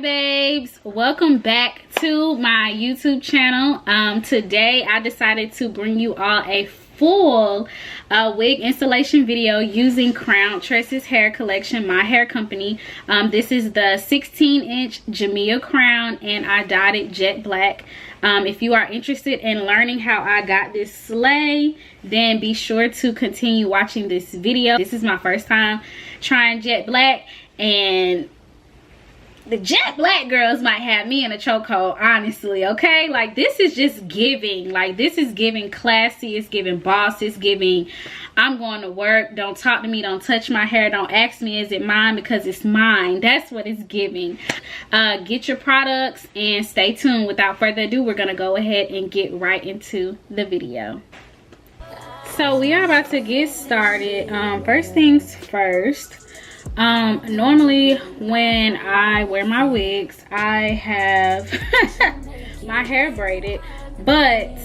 babes, welcome back to my YouTube channel. Today I decided to bring you all a full wig installation video using Krowned Tresses hair collection, my hair company. This is the 16-inch Jamia crown, and I dyed it jet black. If you are interested in learning how I got this slay, then be sure to continue watching this video. This is my first time trying jet black, and the jet black girls might have me in a chokehold, honestly, okay? Like, this is just giving, like, this is giving classy, it's giving boss, it's giving I'm going to work, don't talk to me, don't touch my hair, don't ask me is it mine, because it's mine. That's what it's giving. Get your products and stay tuned. Without further ado, we're gonna go ahead and get right into the video. So we are about to get started. First things first, normally when I wear my wigs, I have my hair braided, but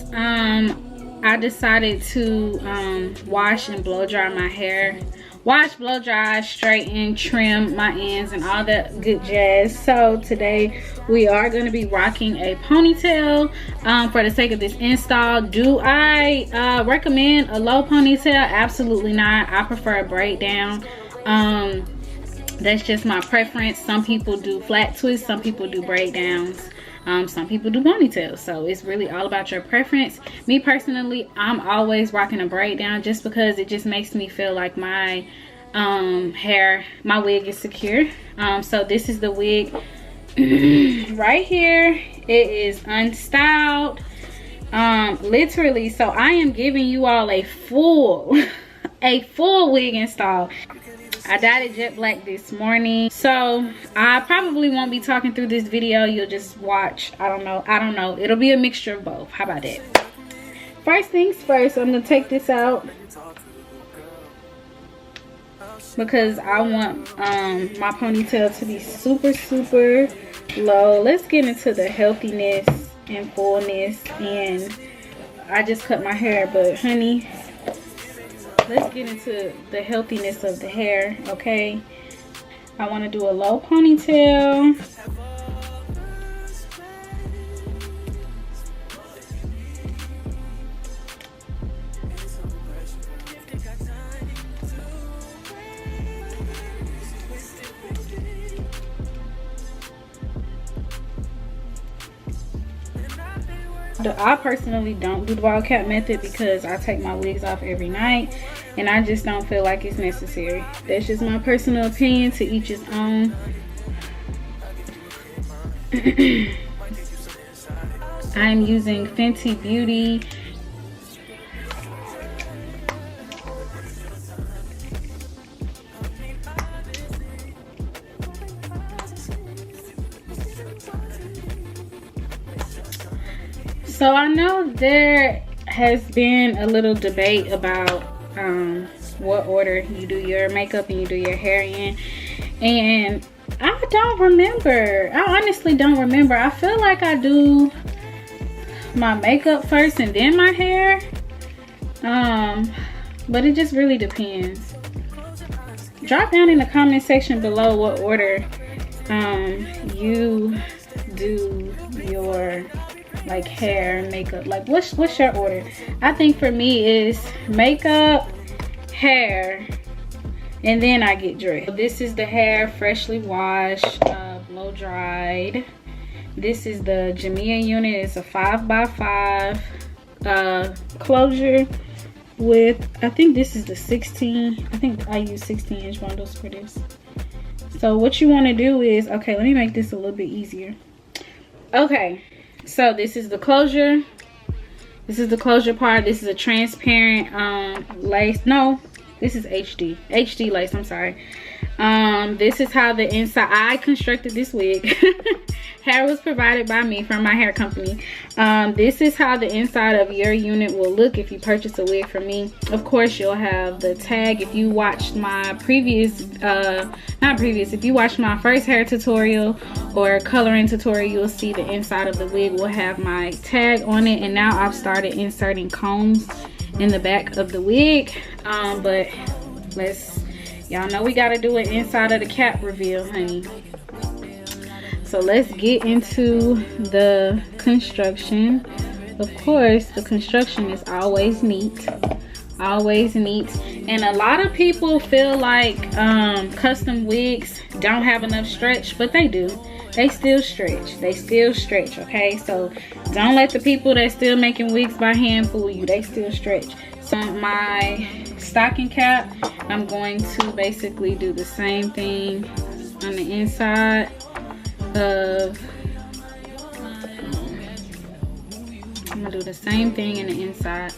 I decided to wash and blow dry my hair. Wash, blow dry, straighten, trim my ends, and all that good jazz. So today we are going to be rocking a ponytail for the sake of this install. Do I recommend a low ponytail? Absolutely not. I prefer a braid down. That's just my preference. Some people do flat twists, some people do braid downs, some people do ponytails. So it's really all about your preference. Me personally, I'm always rocking a braid down just because it just makes me feel like my hair, my wig is secure. So this is the wig right here. It is unstyled, literally. So I am giving you all a full wig install. I dyed it jet black this morning, so I probably won't be talking through this video. You'll just watch. I don't know, it'll be a mixture of both. How about that? First things first, I'm gonna take this out because I want my ponytail to be super low. Let's get into the healthiness and fullness. And I just cut my hair, but honey, let's get into the healthiness of the hair, okay? I want to do a low ponytail. I personally don't do the ball cap method because I take my wigs off every night and I just don't feel like it's necessary. That's just my personal opinion, to each his own. I'm using Fenty Beauty So I know there has been a little debate about what order you do your makeup and you do your hair in, and I don't remember. I honestly don't remember. I feel like I do my makeup first and then my hair, but it just really depends. Drop down in the comment section below what order you do your like hair and makeup. Like, what's your order? I think for me is makeup, hair, and then I get dressed. This is the hair, freshly washed, blow dried. This is the Jamia unit. It's a 5x5 closure with, I think this is the 16. I think I use 16-inch bundles for this. So what you want to do is, okay, let me make this a little bit easier. Okay, so this is the closure. This is the closure part. This is a transparent lace. No, this is HD lace, I'm sorry. This is how the inside, I constructed this wig. Hair was provided by me from my hair company. This is how the inside of your unit will look if you purchase a wig from me. Of course, you'll have the tag. If you watched my previous, if you watched my first hair tutorial or coloring tutorial, you'll see the inside of the wig will have my tag on it. And now I've started inserting combs in the back of the wig. But y'all know we gotta do it inside of the cap reveal, honey. So let's get into the construction. Of course, the construction is always neat. Always neat. And a lot of people feel like custom wigs don't have enough stretch, but they do. They still stretch. They still stretch, okay? So don't let the people that's still making wigs by hand fool you. They still stretch. So my stocking cap, I'm going to basically do the same thing on the inside of, I'm gonna do the same thing in the inside.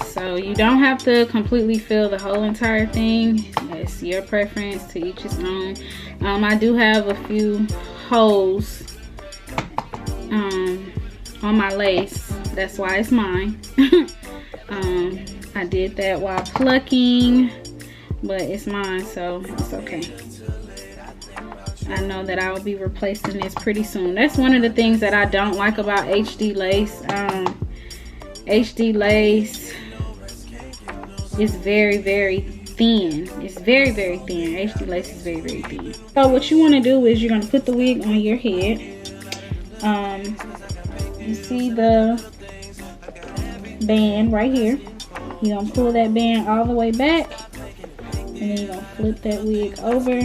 So you don't have to completely fill the whole entire thing. It's your preference, to each his own. I do have a few holes on my lace. That's why it's mine. I did that while plucking, but it's mine, so it's okay. I know that I will be replacing this pretty soon. That's one of the things that I don't like about HD lace. HD lace is very, very thin. It's very, very thin. HD lace is very, very thin. So what you want to do is you're going to put the wig on your head. You see the band right here. You're going to pull that band all the way back, and then you're going to flip that wig over.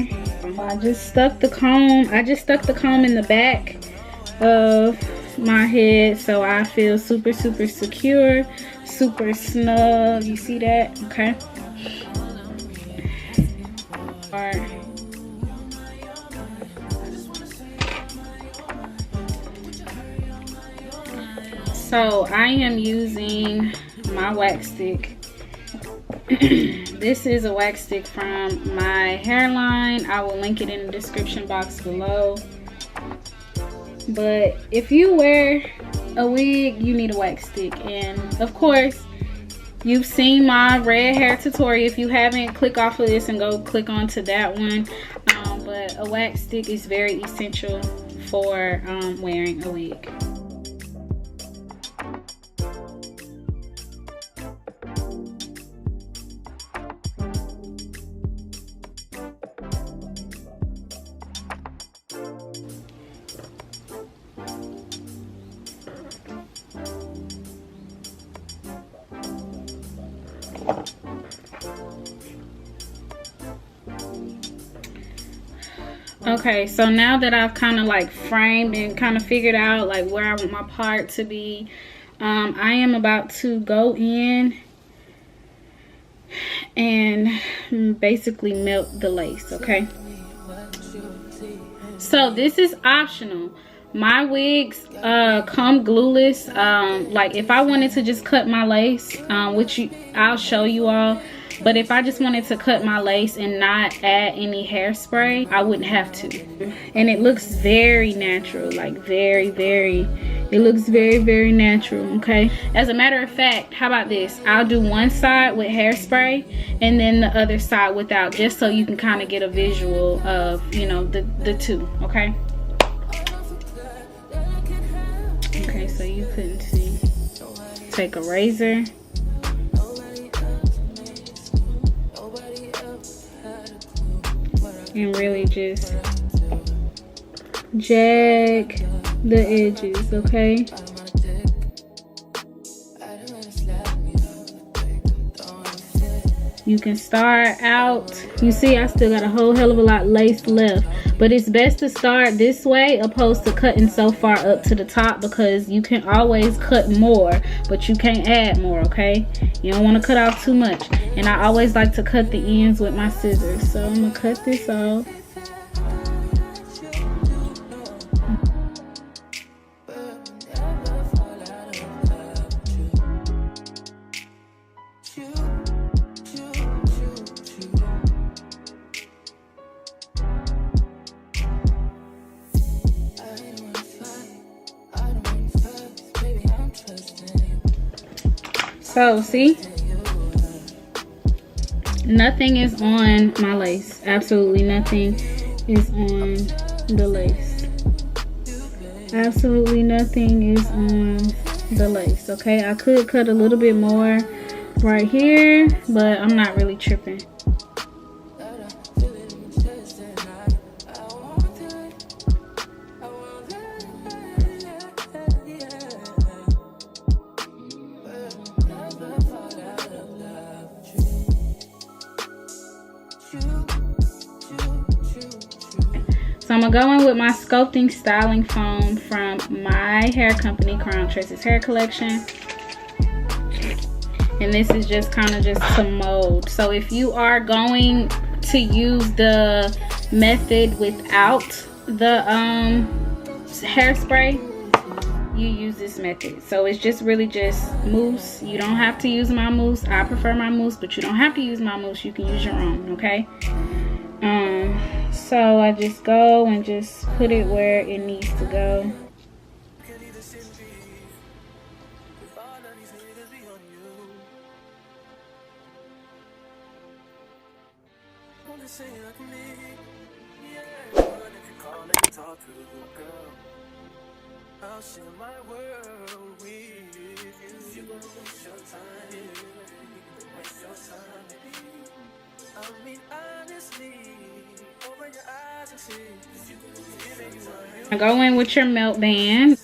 I just stuck the comb. In the back of my head, so I feel super, super secure, super snug. You see that? Okay. So I am using my wax stick. This is a wax stick from my hairline. I will link it in the description box below. But if you wear a wig, you need a wax stick. And of course, you've seen my red hair tutorial. If you haven't, click off of this and go click onto that one. But a wax stick is very essential for wearing a wig. Okay, so now that I've kind of like framed and kind of figured out like where I want my part to be, I am about to go in and basically melt the lace. Okay, so this is optional. My wigs come glueless. Like if I wanted to just cut my lace, which I'll show you all, but if I just wanted to cut my lace and not add any hairspray, I wouldn't have to. And it looks very natural, like it looks very, very natural. Okay, as a matter of fact, how about this? I'll do one side with hairspray and then the other side without, just so you can kind of get a visual of, you know, the two. Okay. Okay, so you couldn't see. Take a razor. And really just jag the edges, okay? You can start out, you see I still got a whole hell of a lot lace left, but it's best to start this way opposed to cutting so far up to the top, because you can always cut more, but you can't add more, okay? You don't want to cut off too much. And I always like to cut the ends with my scissors, so I'm gonna cut this off. So see, nothing is on my lace. Absolutely nothing is on the lace. Absolutely nothing is on the lace. Okay, I could cut a little bit more right here, but I'm not really tripping. So I'm gonna go in with my Sculpting styling foam from my hair company, Krowned Tresses hair collection. And this is just kind of just to mold. So if you are going to use the method without the hairspray, you use this method. So it's just really just mousse. You don't have to use my mousse. I prefer my mousse, but you don't have to use my mousse. You can use your own, okay? So I just go and just put it where it needs to go. Go in with your melt band.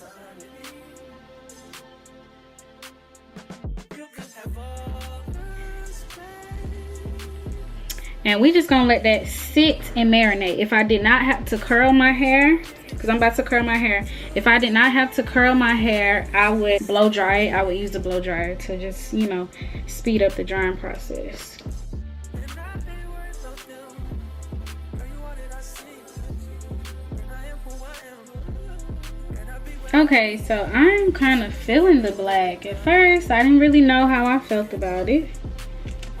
And we just gonna let that sit and marinate. If I did not have to curl my hair, because I'm about to curl my hair, if I did not have to curl my hair, I would blow dry it. I would use the blow dryer to just, you know, speed up the drying process. Okay, so I'm kind of feeling the black. At first, I didn't really know how I felt about it,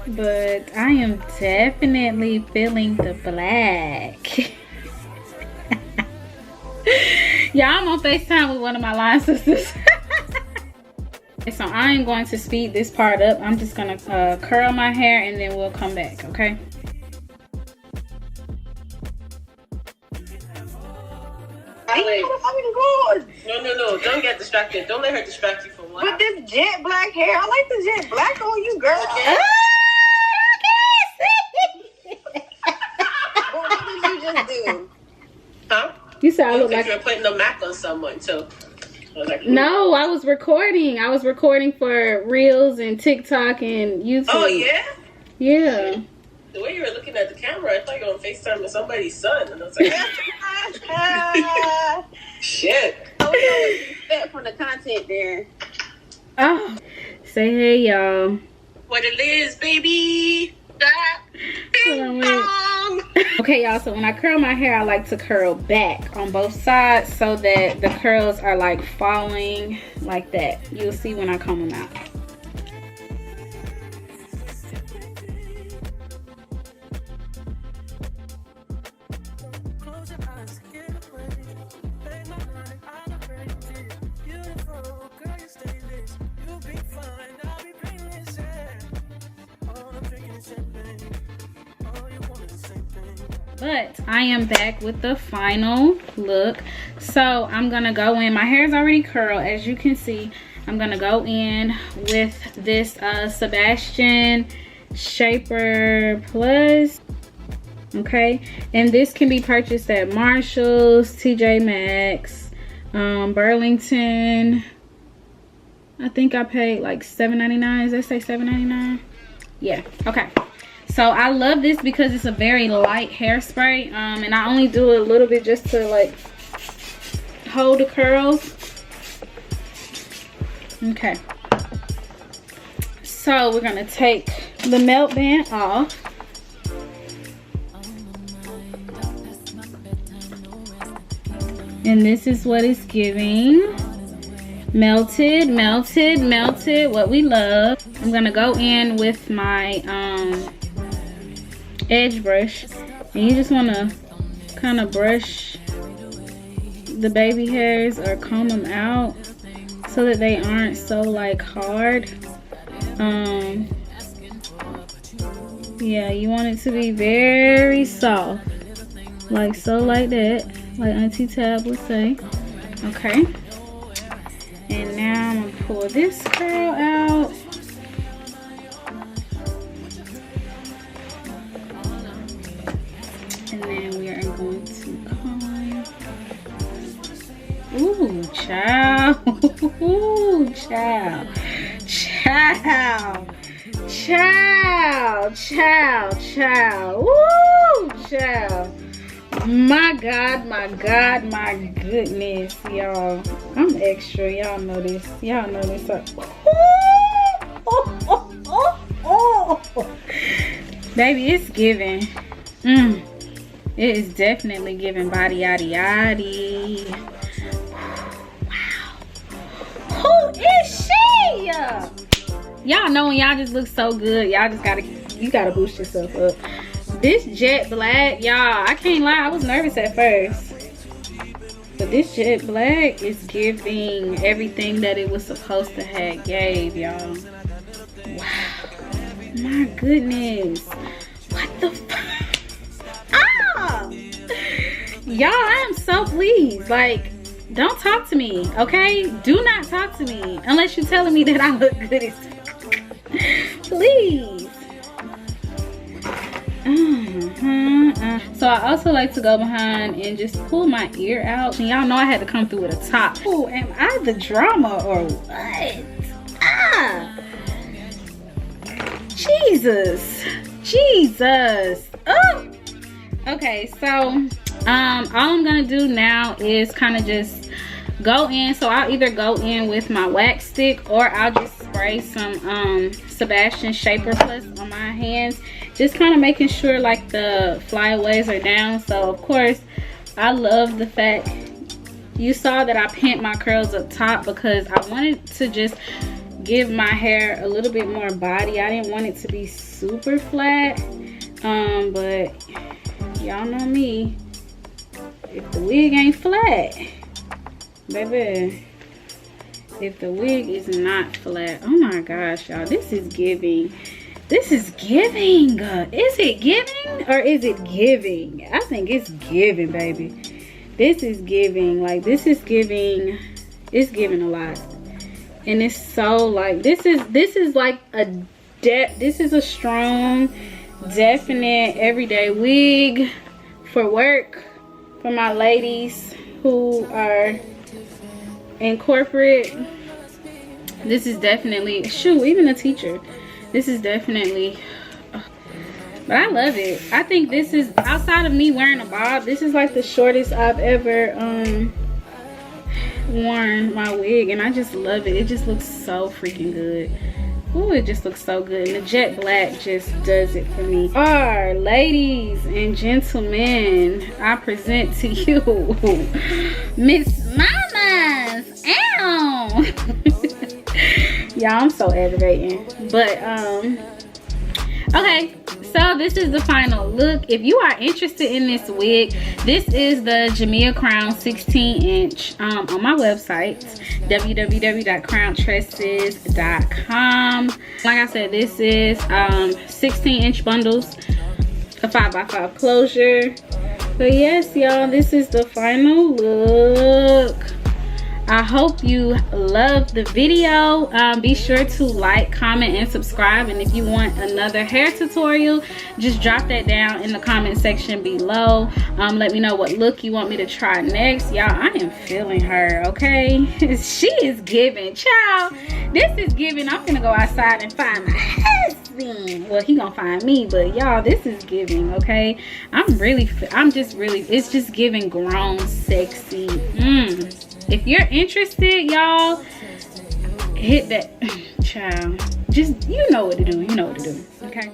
but I am definitely feeling the black. Yeah, I'm on FaceTime with one of my line sisters. So I am going to speed this part up. I'm just gonna curl my hair and then we'll come back, okay? No, don't get distracted. Don't let her distract you from what? With this jet black hair, I like the jet black on you, girl. Okay. Well, what did you just do? Huh? You said I look like you're putting the Mac on someone, so I was like, no, I was recording. I was recording for Reels and TikTok and YouTube. Oh yeah? Yeah. The way you were looking at the camera, I thought you were on FaceTime with somebody's son, and I was like, shit. I don't know what you expect from the content there. Oh, say hey, y'all. What it is, baby? Ding dong. Okay, y'all, so when I curl my hair, I like to curl back on both sides so that the curls are like falling like that. You'll see when I comb them out. But I am back with the final look. So I'm gonna go in, my hair is already curled, as you can see. I'm gonna go in with this Sebastian Shaper Plus. Okay, and this can be purchased at Marshall's, TJ Maxx, Burlington. I think I paid like $7.99. Does that say $7.99? Yeah, okay. So I love this because it's a very light hairspray, and I only do a little bit just to like hold the curls. Okay. So we're gonna take the melt band off. And this is what it's giving. Melted, melted, melted, what we love. I'm gonna go in with my edge brush, and you just want to kind of brush the baby hairs or comb them out so that they aren't so like hard. Yeah, you want it to be very soft, like so, like that, like Auntie Tab would say. Okay, and now I'm gonna pull this curl out. And then we are going to comb. Ooh, child. Ooh, child. Child. Child. Child. Child. Ooh, child. My God, my God, my goodness, y'all. I'm extra. Y'all know this. Y'all know this. Baby, it's giving. It is definitely giving body yaddy yaddy. Wow. Who is she? Y'all know when y'all just look so good, y'all just gotta boost yourself up. This jet black, y'all, I can't lie, I was nervous at first. But this jet black is giving everything that it was supposed to have gave, y'all. Wow. My goodness. What the fuck? Ah! Y'all, I am so pleased. Like, don't talk to me, okay? Do not talk to me unless you're telling me that I look good as please. So I also like to go behind and just pull my ear out. And y'all know I had to come through with a top. Oh, am I the drama or what? Ah! Jesus. Jesus. Oh! Okay, so all I'm gonna do now is kind of just go in. So I'll either go in with my wax stick or I'll just spray some Sebastian Shaper Plus on my hands, just kind of making sure like the flyaways are down. So of course I love the fact you saw that I pinned my curls up top because I wanted to just give my hair a little bit more body. I didn't want it to be super flat, but y'all know me, if the wig ain't flat, baby, if the wig is not flat, oh my gosh, y'all, this is giving. This is giving. Is it giving or is it giving? I think it's giving, baby. This is giving. Like, this is giving. It's giving a lot. And it's so like, this is like this is a strong, definite everyday wig for work, for my ladies who are in corporate. This is definitely, shoot, even a teacher. This is definitely, but I love it. I think this is, outside of me wearing a bob, this is like the shortest I've ever worn my wig, and I just love it. It just looks so freaking good. Ooh, it just looks so good, and the jet black just does it for me. Alright, ladies and gentlemen, I present to you Miss Mama's. Ow! Y'all, I'm so aggravating, but okay, so this is the final look. If you are interested in this wig, this is the Jamia Crown 16-inch on my website, www.krowntresses.com. Like I said, this is 16-inch bundles, a 5x5 closure. But yes, y'all, this is the final look. I hope you loved the video. Be sure to like, comment, and subscribe. And if you want another hair tutorial, just drop that down in the comment section below. Let me know what look you want me to try next. Y'all, I am feeling her, okay? She is giving. Child, this is giving. I'm gonna go outside and find my husband. Well, he gonna find me, but y'all, this is giving, okay? It's just giving grown, sexy. If you're interested, y'all, hit that child. Just, you know what to do. You know what to do, okay?